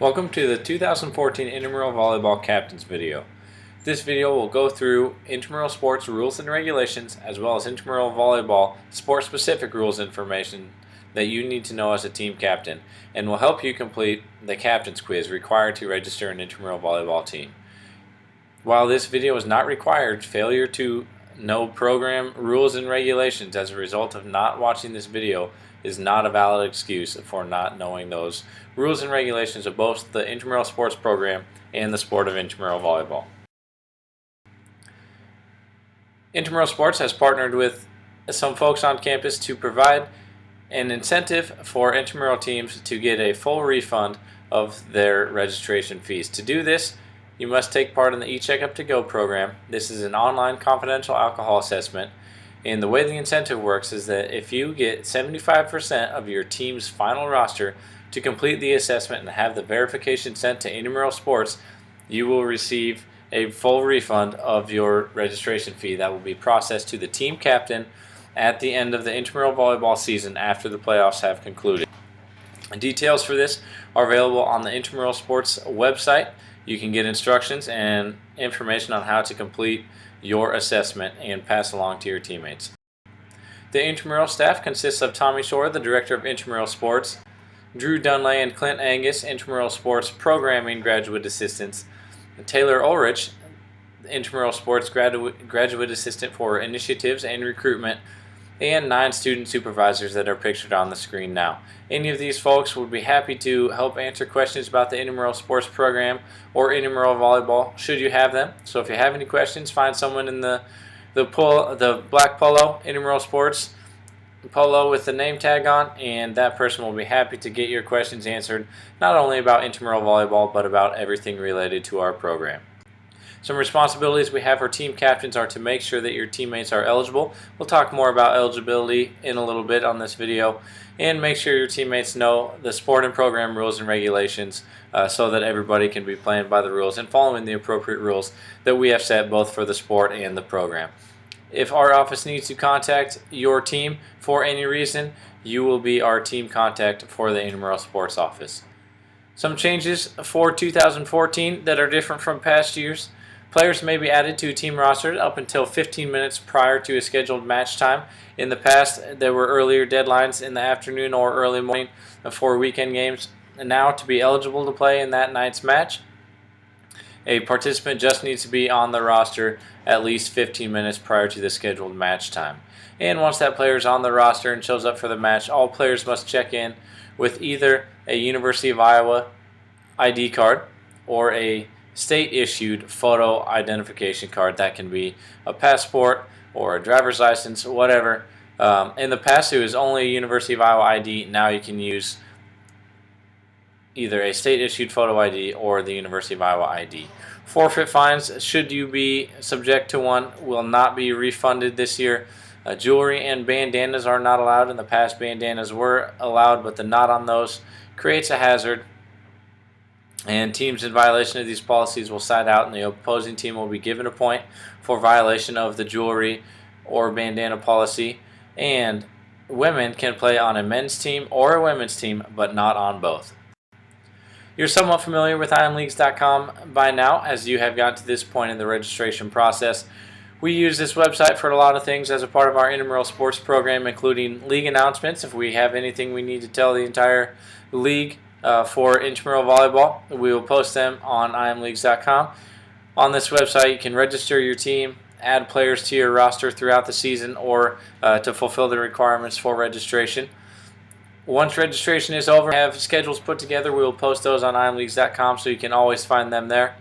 Welcome to the 2014 Intramural Volleyball Captains video. This video will go through intramural sports rules and regulations as well as intramural volleyball sport-specific rules information that you need to know as a team captain and will help you complete the captain's quiz required to register an intramural volleyball team. While this video is not required, failure to know program rules and regulations as a result of not watching this video is not a valid excuse for not knowing those rules and regulations of both the intramural sports program and the sport of intramural volleyball. Intramural Sports has partnered with some folks on campus to provide an incentive for intramural teams to get a full refund of their registration fees. To do this, you must take part in the eCheckup to Go program. This is an online confidential alcohol assessment, and the way the incentive works is that if you get 75% of your team's final roster to complete the assessment and have the verification sent to Intramural Sports, you will receive a full refund of your registration fee that will be processed to the team captain at the end of the intramural volleyball season after the playoffs have concluded. Details for this are available on the Intramural Sports website. You can get instructions and information on how to complete your assessment and pass along to your teammates. The intramural staff consists of Tommy Shore, the Director of Intramural Sports, Drew Dunlay and Clint Angus, Intramural Sports Programming Graduate Assistants, Taylor Ulrich, Intramural Sports Graduate Assistant for Initiatives and Recruitment, and 9 student supervisors that are pictured on the screen now. Any of these folks would be happy to help answer questions about the intramural sports program or intramural volleyball should you have them. So if you have any questions, find someone in the black polo, intramural sports polo with the name tag on, and that person will be happy to get your questions answered, not only about intramural volleyball but about everything related to our program. Some responsibilities we have for team captains are to make sure that your teammates are eligible. We'll talk more about eligibility in a little bit on this video, and make sure your teammates know the sport and program rules and regulations so that everybody can be playing by the rules and following the appropriate rules that we have set both for the sport and the program. If our office needs to contact your team for any reason, you will be our team contact for the Intramural Sports office. Some changes for 2014 that are different from past years. Players may be added to a team roster up until 15 minutes prior to a scheduled match time. In the past, there were earlier deadlines in the afternoon or early morning for weekend games. And now, to be eligible to play in that night's match, a participant just needs to be on the roster at least 15 minutes prior to the scheduled match time. And once that player is on the roster and shows up for the match, all players must check in with either a University of Iowa ID card or a state-issued photo identification card. That can be a passport or a driver's license, whatever. In the past, it was only a University of Iowa ID. Now you can use either a state-issued photo ID or the University of Iowa ID. Forfeit fines, should you be subject to one, will not be refunded this year. Jewelry and bandanas are not allowed. In the past, bandanas were allowed, but the knot on those creates a hazard. And teams in violation of these policies will side out, and the opposing team will be given a point for violation of the jewelry or bandana policy. And women can play on a men's team or a women's team, but not on both. You're somewhat familiar with imleagues.com by now, as you have gotten to this point in the registration process. We use this website for a lot of things as a part of our intramural sports program, including league announcements. If we have anything we need to tell the entire league for intramural volleyball, we will post them on imleagues.com. On this website, you can register your team, add players to your roster throughout the season, or to fulfill the requirements for registration. Once registration is over, have schedules put together, we will post those on imleagues.com, so you can always find them there.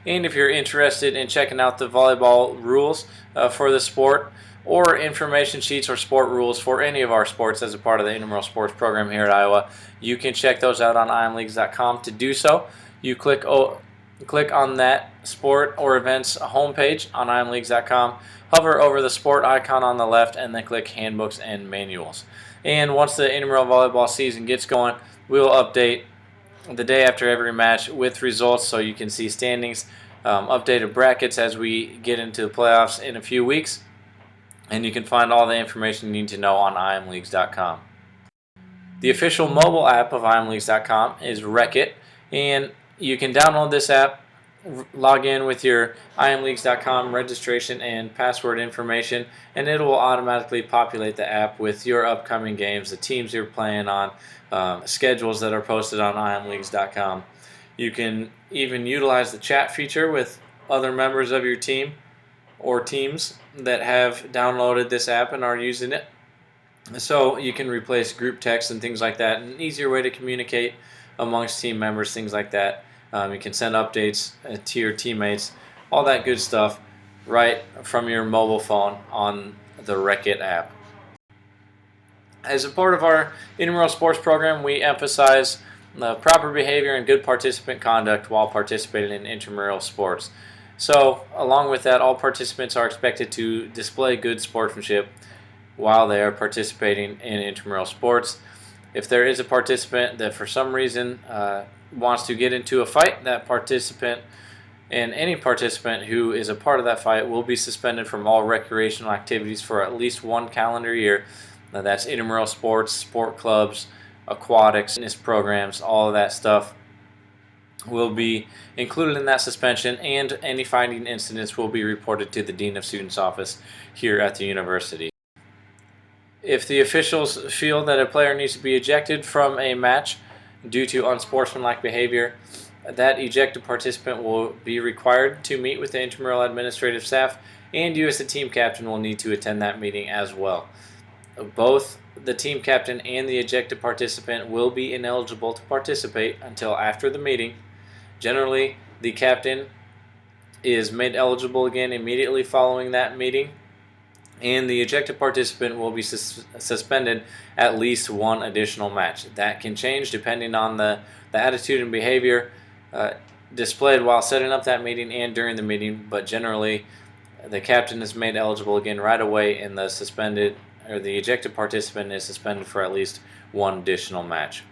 And if you're interested in checking out the volleyball rules for the sport, or information sheets or sport rules for any of our sports as a part of the intramural sports program here at Iowa, you can check those out on imleagues.com. To do so, you click on that sport or events homepage on imleagues.com, hover over the sport icon on the left, and then click handbooks and manuals. And once the intramural volleyball season gets going, we will update the day after every match with results so you can see standings, updated brackets as we get into the playoffs in a few weeks. And you can find all the information you need to know on imleagues.com. The official mobile app of imleagues.com is Wreck-It, and you can download this app, log in with your imleagues.com registration and password information, and it will automatically populate the app with your upcoming games, the teams you're playing on, schedules that are posted on imleagues.com. You can even utilize the chat feature with other members of your team or teams that have downloaded this app and are using it. So you can replace group text and things like that, an easier way to communicate amongst team members, things like that. You can send updates to your teammates, all that good stuff, right from your mobile phone on the Wreck-It app. As a part of our intramural sports program, we emphasize proper behavior and good participant conduct while participating in intramural sports. So, along with that, all participants are expected to display good sportsmanship while they are participating in intramural sports. If there is a participant that for some reason wants to get into a fight, that participant and any participant who is a part of that fight will be suspended from all recreational activities for at least 1 calendar year. Now that's intramural sports, sport clubs, aquatics, fitness programs, all of that stuff will be included in that suspension, and any finding incidents will be reported to the Dean of Students office here at the university. If the officials feel that a player needs to be ejected from a match due to unsportsmanlike behavior, that ejected participant will be required to meet with the intramural administrative staff, and you as the team captain will need to attend that meeting as well. Both the team captain and the ejected participant will be ineligible to participate until after the meeting. Generally, the captain is made eligible again immediately following that meeting, and the ejected participant will be suspended at least 1 additional match. That can change depending on the attitude and behavior displayed while setting up that meeting and during the meeting, but generally the captain is made eligible again right away, and the ejected participant is suspended for at least 1 additional match.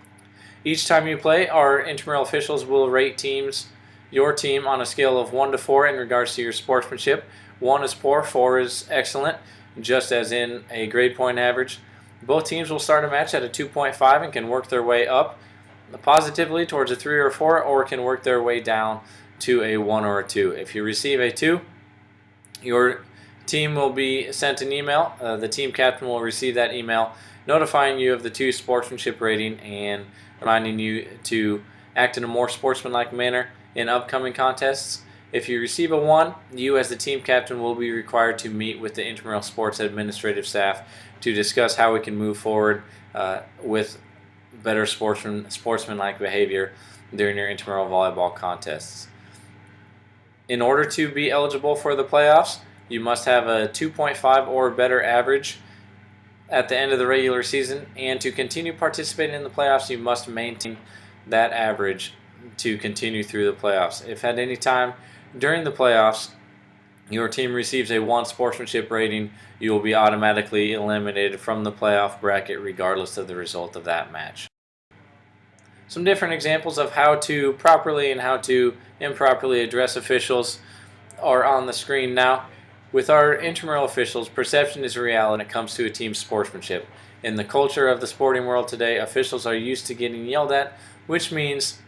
Each time you play, our intramural officials will rate your team on a scale of 1 to 4 in regards to your sportsmanship. 1 is poor, 4 is excellent, just as in a grade point average. Both teams will start a match at a 2.5 and can work their way up positively towards a 3 or 4, or can work their way down to a 1 or a 2. If you receive a 2, your team will be sent an email. The team captain will receive that email notifying you of the 2 sportsmanship rating and reminding you to act in a more sportsmanlike manner in upcoming contests. If you receive a 1, you as the team captain will be required to meet with the intramural sports administrative staff to discuss how we can move forward with better sportsmanlike behavior during your intramural volleyball contests. In order to be eligible for the playoffs, you must have a 2.5 or better average at the end of the regular season, and to continue participating in the playoffs, you must maintain that average to continue through the playoffs. If at any time during the playoffs your team receives a 1 sportsmanship rating, you will be automatically eliminated from the playoff bracket regardless of the result of that match. Some different examples of how to properly and how to improperly address officials are on the screen now. With our intramural officials, perception is reality when it comes to a team's sportsmanship. In the culture of the sporting world today, officials are used to getting yelled at, which means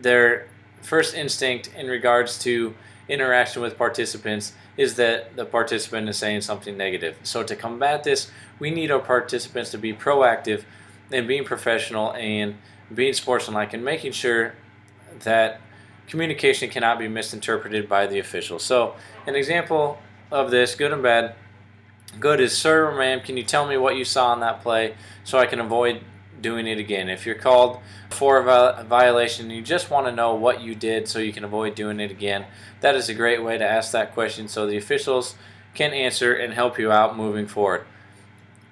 their first instinct in regards to interaction with participants is that the participant is saying something negative. So to combat this, we need our participants to be proactive and being professional and being sportsmanlike and making sure that communication cannot be misinterpreted by the officials. So an example of this, good and bad. Good is, sir or ma'am, can you tell me what you saw on that play so I can avoid doing it again? If you're called for a violation and you just want to know what you did so you can avoid doing it again, that is a great way to ask that question so the officials can answer and help you out moving forward.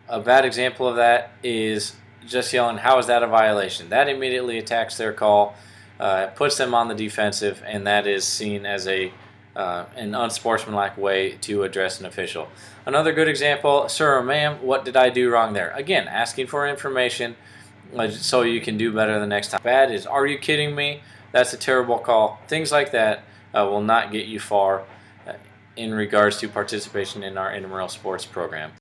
A bad example of that is just yelling, how is that a violation? That immediately attacks their call, puts them on the defensive, and that is seen as an unsportsmanlike way to address an official. Another good example, sir or ma'am, what did I do wrong there? Again, asking for information so you can do better the next time. Bad is, are you kidding me? That's a terrible call. Things like that will not get you far in regards to participation in our intramural sports program.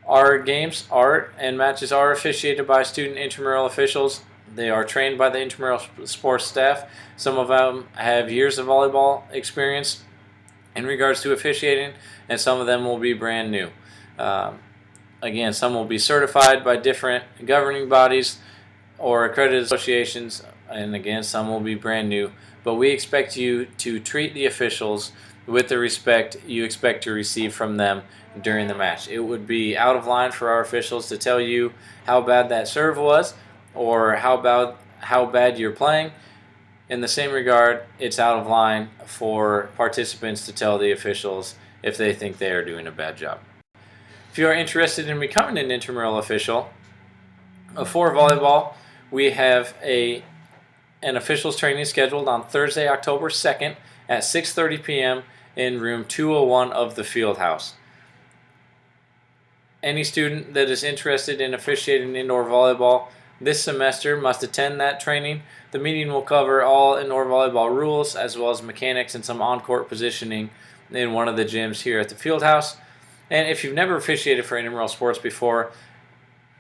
Our games and matches are officiated by student intramural officials. They are trained by the intramural sports staff. Some of them have years of volleyball experience in regards to officiating, and some of them will be brand new. Again, some will be certified by different governing bodies or accredited associations, and again, some will be brand new. But we expect you to treat the officials with the respect you expect to receive from them during the match. It would be out of line for our officials to tell you how bad that serve was or how bad you're playing. In the same regard, it's out of line for participants to tell the officials if they think they are doing a bad job. If you are interested in becoming an intramural official for volleyball, we have an officials training scheduled on Thursday, October 2nd at 6:30 p.m. in room 201 of the field house. Any student that is interested in officiating indoor volleyball this semester must attend that training. The meeting will cover all indoor volleyball rules as well as mechanics and some on-court positioning in one of the gyms here at the field house. And if you've never officiated for intramural sports before,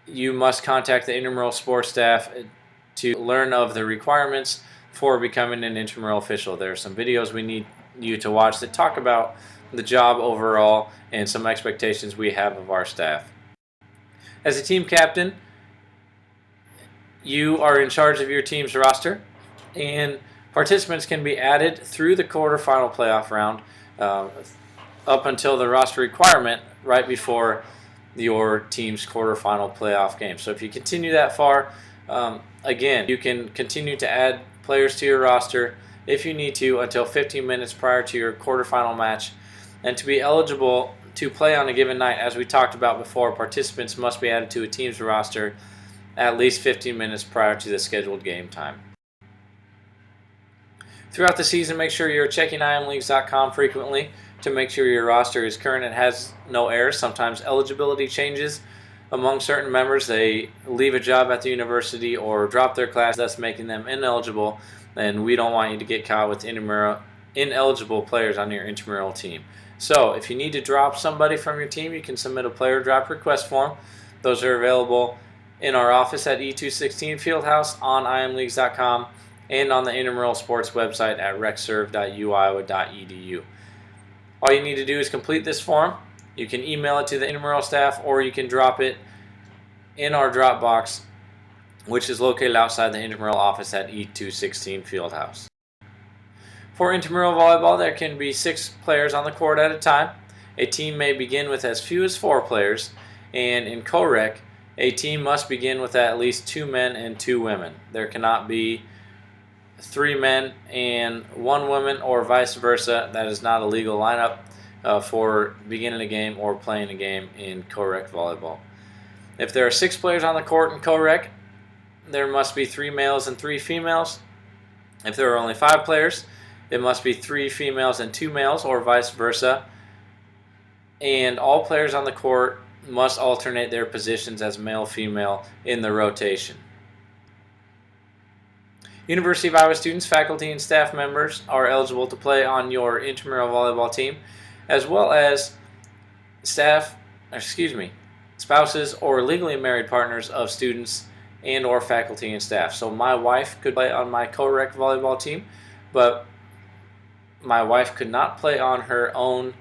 you must contact the intramural sports staff to learn of the requirements for becoming an intramural official. There are some videos we need you to watch that talk about the job overall and some expectations we have of our staff. As a team captain, you are in charge of your team's roster, and participants can be added through the quarterfinal playoff round up until the roster requirement right before your team's quarterfinal playoff game. So if you continue that far, again, you can continue to add players to your roster if you need to until 15 minutes prior to your quarterfinal match. And to be eligible to play on a given night, as we talked about before, participants must be added to a team's roster at least 15 minutes prior to the scheduled game time. Throughout the season, make sure you're checking imleagues.com frequently to make sure your roster is current and has no errors. Sometimes eligibility changes among certain members. They leave a job at the university or drop their class, thus making them ineligible, and we don't want you to get caught with ineligible players on your intramural team. So if you need to drop somebody from your team, you can submit a player drop request form. Those are available in our office at E216 Fieldhouse, on imleagues.com, and on the intramural sports website at recserve.uiowa.edu. All you need to do is complete this form. You can email it to the intramural staff, or you can drop it in our drop box, which is located outside the intramural office at E216 Fieldhouse. For intramural volleyball, there can be 6 players on the court at a time. A team may begin with as few as 4 players, and in co-rec, a team must begin with at least 2 men and 2 women. There cannot be 3 men and 1 woman, or vice versa. That is not a legal lineup for beginning a game or playing a game in co-rec volleyball. If there are 6 players on the court in co-rec, there must be 3 males and 3 females. If there are only 5 players, it must be 3 females and 2 males, or vice versa. And all players on the court must alternate their positions as male-female in the rotation. University of Iowa students, faculty, and staff members are eligible to play on your intramural volleyball team, as well as spouses or legally married partners of students and or faculty and staff. So my wife could play on my co-rec volleyball team, but my wife could not play on her own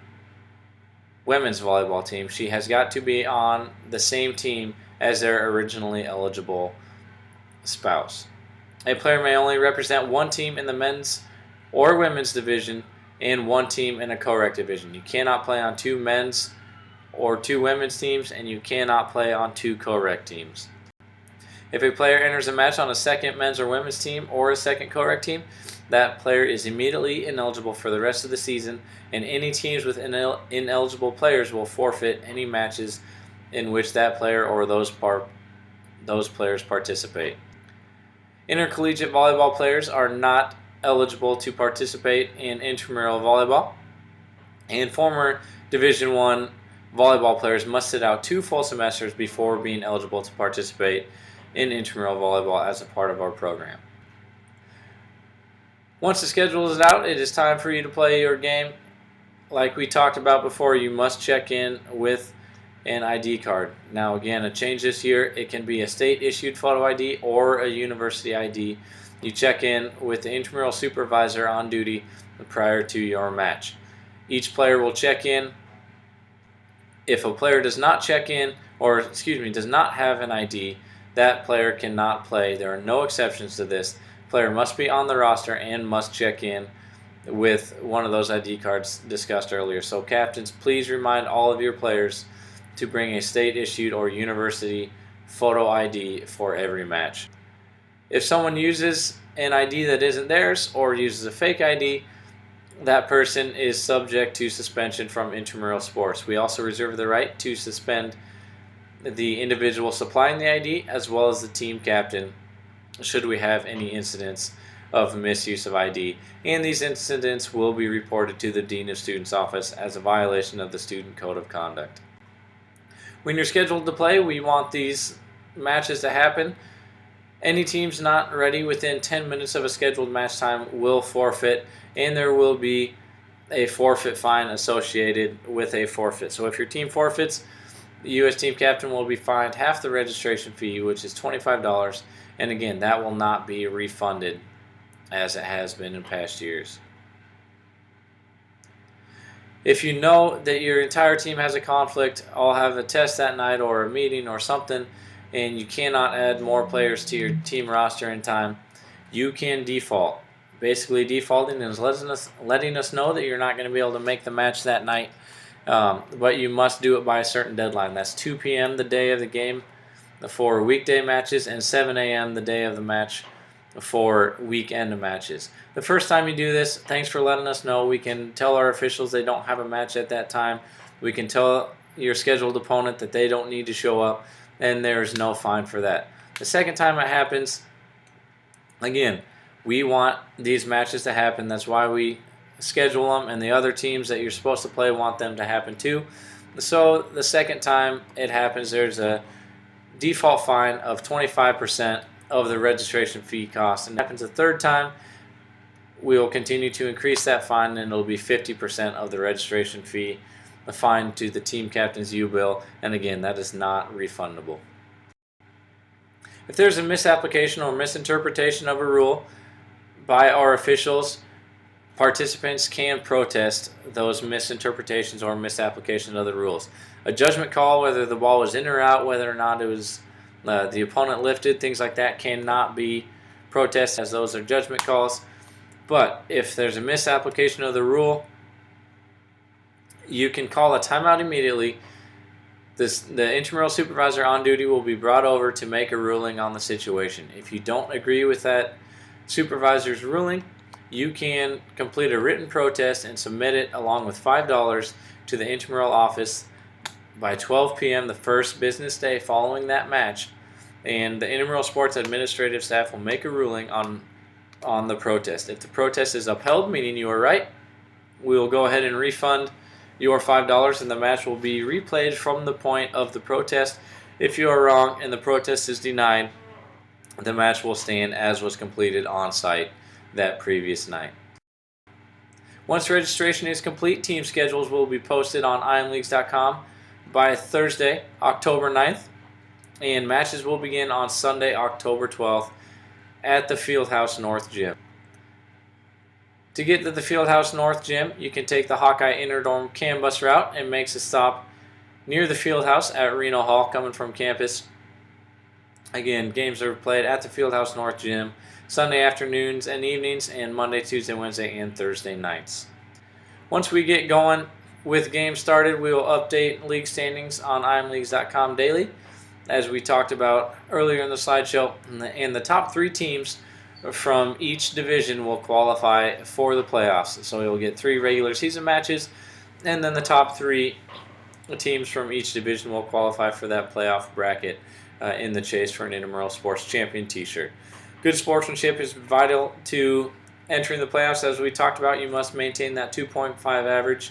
women's volleyball team. She has got to be on the same team as their originally eligible spouse. A player may only represent one team in the men's or women's division and one team in a co-rec division. You cannot play on 2 men's or 2 women's teams, and you cannot play on 2 co-rec teams. If a player enters a match on a second men's or women's team or a second co-rec team, that player is immediately ineligible for the rest of the season, and any teams with ineligible players will forfeit any matches in which that player or those players participate. Intercollegiate volleyball players are not eligible to participate in intramural volleyball, and former Division I volleyball players must sit out 2 full semesters before being eligible to participate in intramural volleyball as a part of our program. Once the schedule is out, it is time for you to play your game. Like we talked about before, you must check in with an ID card. Now again, a change this year, it can be a state issued photo ID or a university ID. You check in with the intramural supervisor on duty prior to your match. Each player will check in. If a player does not check in, or does not have an ID, that player cannot play. There are no exceptions to this. Player must be on the roster and must check in with one of those ID cards discussed earlier. So captains, please remind all of your players to bring a state-issued or university photo ID for every match. If someone uses an ID that isn't theirs or uses a fake ID, that person is subject to suspension from intramural sports. We also reserve the right to suspend the individual supplying the ID as well as the team captain should we have any incidents of misuse of ID, and these incidents will be reported to the Dean of Students office as a violation of the Student Code of Conduct. When you're scheduled to play, we want these matches to happen. Any teams not ready within 10 minutes of a scheduled match time will forfeit, and there will be a forfeit fine associated with a forfeit. So if your team forfeits, the U.S. team captain will be fined half the registration fee, which is $25, and again, that will not be refunded as it has been in past years. If you know that your entire team has a conflict, I'll have a test that night or a meeting or something, and you cannot add more players to your team roster in time, you can default. Basically, defaulting is letting us know that you're not going to be able to make the match that night, but you must do it by a certain deadline. That's 2 p.m. the day of the game for weekday matches and 7 a.m. the day of the match for weekend matches. The first time you do this, thanks for letting us know. We can tell our officials they don't have a match at that time. We can tell your scheduled opponent that they don't need to show up, and there's no fine for that. The second time it happens, again, we want these matches to happen. That's why we schedule them, and the other teams that you're supposed to play want them to happen too. So the second time it happens, there's a default fine of 25% of the registration fee cost. And if it happens a third time, we will continue to increase that fine, and it'll be 50% of the registration fee, the fine to the team captain's U-bill, and again, that is not refundable. If there's a misapplication or misinterpretation of a rule by our officials, participants can protest those misinterpretations or misapplication of the rules. A judgment call, whether the ball was in or out, whether or not it was the opponent lifted, things like that cannot be protested, as those are judgment calls. But if there's a misapplication of the rule, you can call a timeout immediately. The intramural supervisor on duty will be brought over to make a ruling on the situation. If you don't agree with that supervisor's ruling, you can complete a written protest and submit it along with $5 to the intramural office by 12 p.m. the first business day following that match, and the intramural sports administrative staff will make a ruling on the protest. If the protest is upheld, meaning you are right, we will go ahead and refund your $5, and the match will be replayed from the point of the protest. If you are wrong and the protest is denied, the match will stand as was completed on site that previous night. Once registration is complete, team schedules will be posted on imleagues.com by Thursday, October 9th, and matches will begin on Sunday, October 12th at the Fieldhouse North Gym. To get to the Fieldhouse North Gym, you can take the Hawkeye Interdome CAN bus route and makes a stop near the Fieldhouse at Reno Hall coming from campus. Again, games are played at the Fieldhouse North Gym Sunday afternoons and evenings, and Monday, Tuesday, Wednesday, and Thursday nights. Once we get going with games started, we will update league standings on imleagues.com daily, as we talked about earlier in the slideshow, and the top 3 teams from each division will qualify for the playoffs. So you'll get 3 regular season matches, and then the top 3 teams from each division will qualify for that playoff bracket in the chase for an Intramural Sports Champion t-shirt. Good sportsmanship is vital to entering the playoffs. As we talked about, you must maintain that 2.5 average.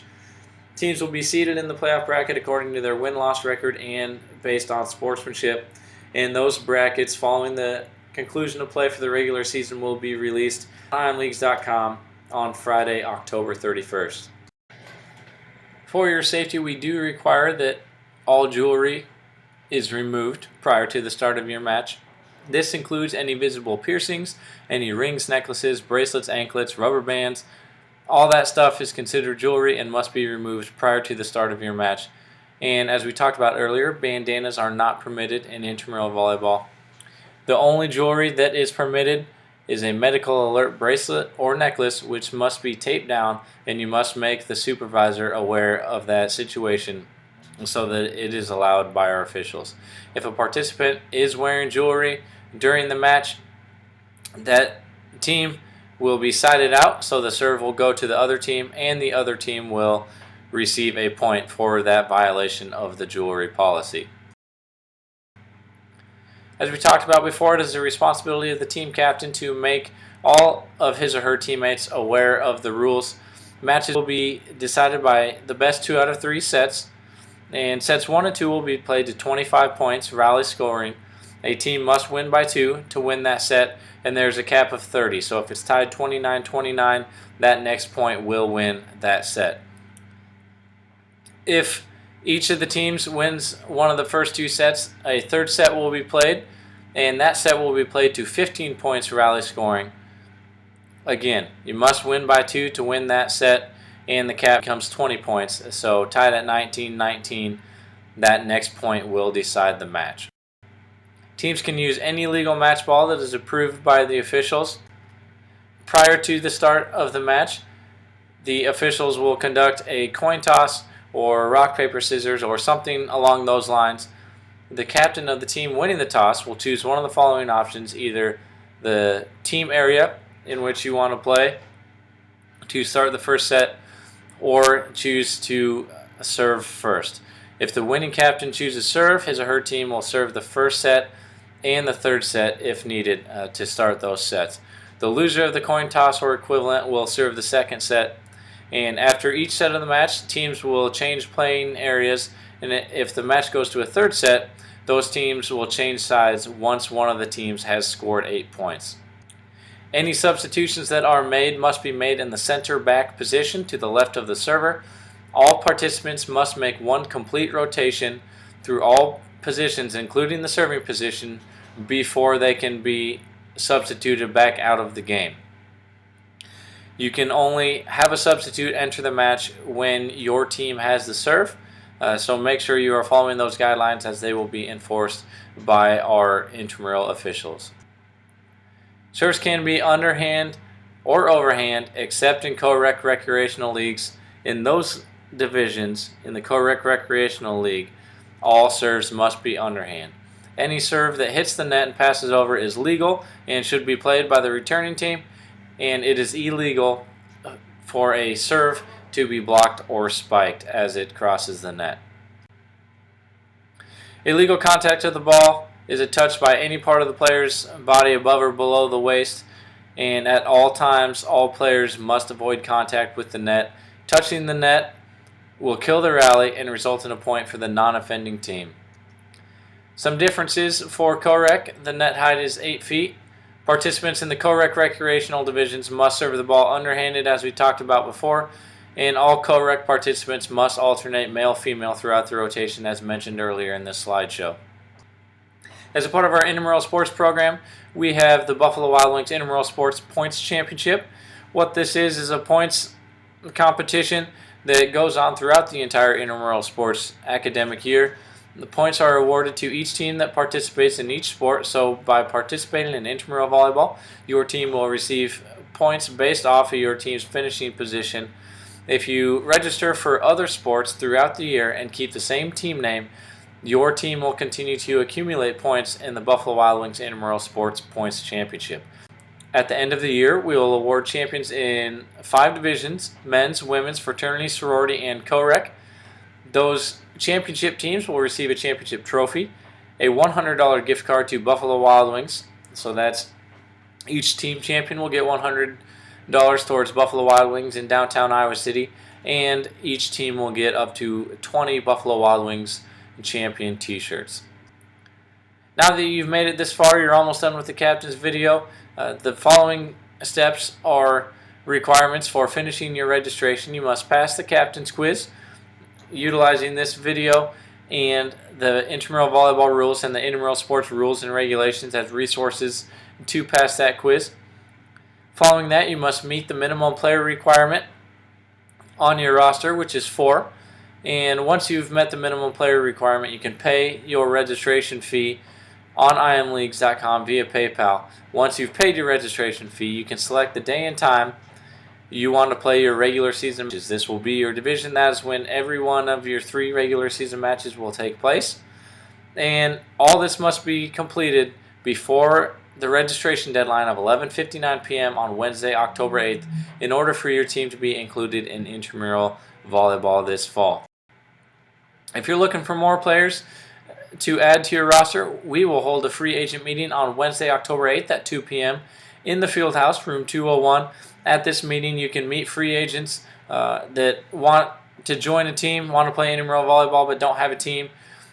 Teams will be seeded in the playoff bracket according to their win-loss record and based on sportsmanship. And those brackets, following the conclusion of play for the regular season, will be released on imleagues.com on Friday, October 31st. For your safety, we do require that all jewelry is removed prior to the start of your match. This includes any visible piercings, any rings, necklaces, bracelets, anklets, rubber bands. All that stuff is considered jewelry and must be removed prior to the start of your match. And as we talked about earlier, bandanas are not permitted in intramural volleyball. The only jewelry that is permitted is a medical alert bracelet or necklace, which must be taped down, and you must make the supervisor aware of that situation so that it is allowed by our officials. If a participant is wearing jewelry during the match, that team will be sided out, so the serve will go to the other team, and the other team will receive a point for that violation of the jewelry policy. As we talked about before, it is the responsibility of the team captain to make all of his or her teammates aware of the rules. Matches will be decided by the best 2 out of 3 sets, and sets 1 and 2 will be played to 25 points, rally scoring. A team must win by 2 to win that set, and there's a cap of 30. So if it's tied 29-29, that next point will win that set. If each of the teams wins one of the first 2 sets, a third set will be played, and that set will be played to 15 points rally scoring. Again, you must win by 2 to win that set, and the cap becomes 20 points. So tied at 19-19, that next point will decide the match. Teams can use any legal match ball that is approved by the officials. Prior to the start of the match, the officials will conduct a coin toss or rock, paper, scissors, or something along those lines. The captain of the team winning the toss will choose one of the following options: either the team area in which you want to play to start the first set, or choose to serve first. If the winning captain chooses serve, his or her team will serve the first set and the third set if needed to start those sets. The loser of the coin toss or equivalent will serve the second set, and after each set of the match, teams will change playing areas, and if the match goes to a third set, those teams will change sides once one of the teams has scored 8 points. Any substitutions that are made must be made in the center back position to the left of the server. All participants must make one complete rotation through all positions, including the serving position, before they can be substituted back out of the game. You can only have a substitute enter the match when your team has the serve, so make sure you are following those guidelines, as they will be enforced by our intramural officials. Serves can be underhand or overhand, except in co-rec recreational leagues. In those divisions, in the co-rec recreational league, all serves must be underhand. Any serve that hits the net and passes over is legal and should be played by the returning team, and it is illegal for a serve to be blocked or spiked as it crosses the net. Illegal contact of the ball is a touch by any part of the player's body above or below the waist, and at all times all players must avoid contact with the net. Touching the net will kill the rally and result in a point for the non-offending team. Some differences for co-rec: the net height is 8 feet. Participants in the co-rec recreational divisions must serve the ball underhanded, as we talked about before, and all co-rec participants must alternate male-female throughout the rotation, as mentioned earlier in this slideshow. As a part of our intramural sports program, we have the Buffalo Wild Wings Intramural Sports Points Championship. What this is a points competition that goes on throughout the entire intramural sports academic year. The points are awarded to each team that participates in each sport. So by participating in intramural volleyball, your team will receive points based off of your team's finishing position. If you register for other sports throughout the year and keep the same team name, your team will continue to accumulate points in the Buffalo Wild Wings Intramural Sports Points Championship. At the end of the year, we will award champions in 5 divisions: men's, women's, fraternity, sorority, and co-rec. Those championship teams will receive a championship trophy, a $100 gift card to Buffalo Wild Wings. So that's each team champion will get $100 towards Buffalo Wild Wings in downtown Iowa City, and each team will get up to 20 Buffalo Wild Wings champion t-shirts. Now that you've made it this far, you're almost done with the captain's video. The following steps are requirements for finishing your registration. You must pass the captain's quiz utilizing this video, and the Intramural Volleyball rules and the Intramural Sports rules and regulations as resources to pass that quiz. Following that, you must meet the minimum player requirement on your roster, which is 4. And once you've met the minimum player requirement, you can pay your registration fee on imleagues.com via PayPal. Once you've paid your registration fee, you can select the day and time you want to play your regular season matches. This will be your division. That is when every one of your 3 regular season matches will take place. And all this must be completed before the registration deadline of 11:59 p.m. on Wednesday, October 8th, in order for your team to be included in intramural volleyball this fall. If you're looking for more players to add to your roster, we will hold a free agent meeting on Wednesday, October 8th at 2 p.m. in the Fieldhouse, room 201. At this meeting, you can meet free agents that want to join a team, want to play intramural volleyball but don't have a team.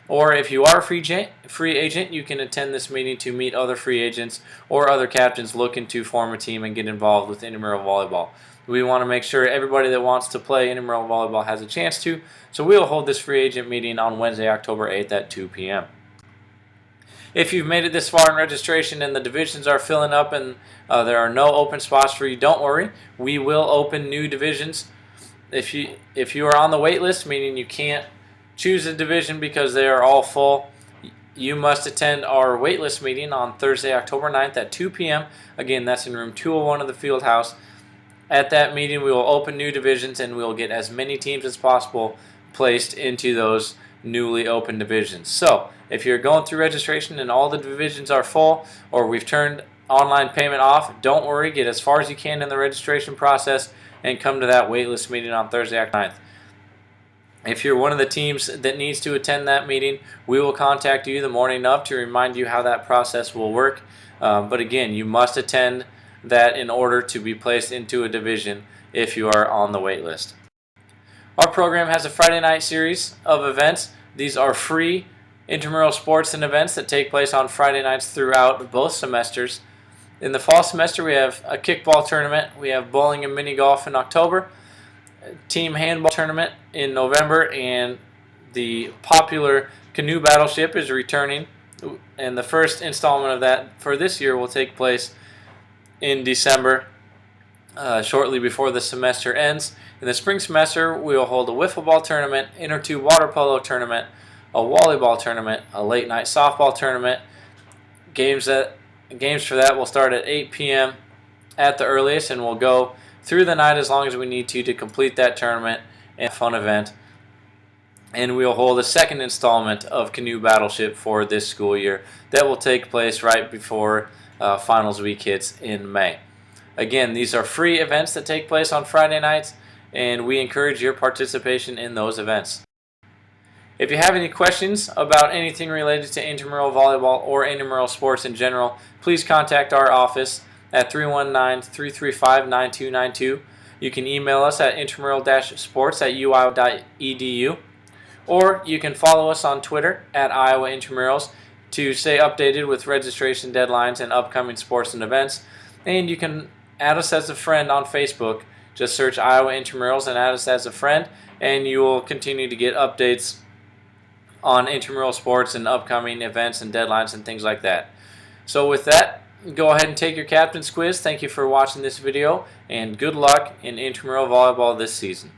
Or if you are a free agent, you can attend this meeting to meet other free agents or other captains looking to form a team and get involved with intramural volleyball. We want to make sure everybody that wants to play intramural volleyball has a chance to, so we will hold this free agent meeting on Wednesday, October 8th at 2 p.m. If you've made it this far in registration and the divisions are filling up and there are no open spots for you, don't worry. We will open new divisions. If you are on the wait list, meaning you can't choose a division because they are all full, you must attend our waitlist meeting on Thursday, October 9th at 2 p.m. Again, that's in room 201 of the Fieldhouse. At that meeting, we will open new divisions and we will get as many teams as possible placed into those newly opened divisions. So, if you're going through registration and all the divisions are full or we've turned online payment off, don't worry. Get as far as you can in the registration process and come to that waitlist meeting on Thursday, October 9th. If you're one of the teams that needs to attend that meeting, we will contact you the morning of to remind you how that process will work. But again, you must attend that in order to be placed into a division if you are on the wait list. Our program has a Friday night series of events. These are free intramural sports and events that take place on Friday nights throughout both semesters. In the fall semester, we have a kickball tournament. We have bowling and mini golf in October. Team handball tournament in November, and the popular canoe battleship is returning, and the first installment of that for this year will take place in December, shortly before the semester ends. In the spring semester, we will hold a wiffle ball tournament, inner tube water polo tournament, a volleyball tournament, a late night softball tournament. Games for that will start at 8 p.m. at the earliest, and will go through the night as long as we need to complete that tournament and fun event. And we'll hold a second installment of Canoe Battleship for this school year that will take place right before finals week hits in May. Again, these are free events that take place on Friday nights, and we encourage your participation in those events. If you have any questions about anything related to intramural volleyball or intramural sports in general, please contact our office at 319-335-9292. You can email us at intramural-sports@uiowa.edu, or you can follow us on Twitter at Iowa Intramurals to stay updated with registration deadlines and upcoming sports and events. And you can add us as a friend on Facebook. Just search Iowa Intramurals and add us as a friend, and you will continue to get updates on intramural sports and upcoming events and deadlines and things like that. So with that, go ahead and take your captain's quiz. Thank you for watching this video, and good luck in intramural volleyball this season.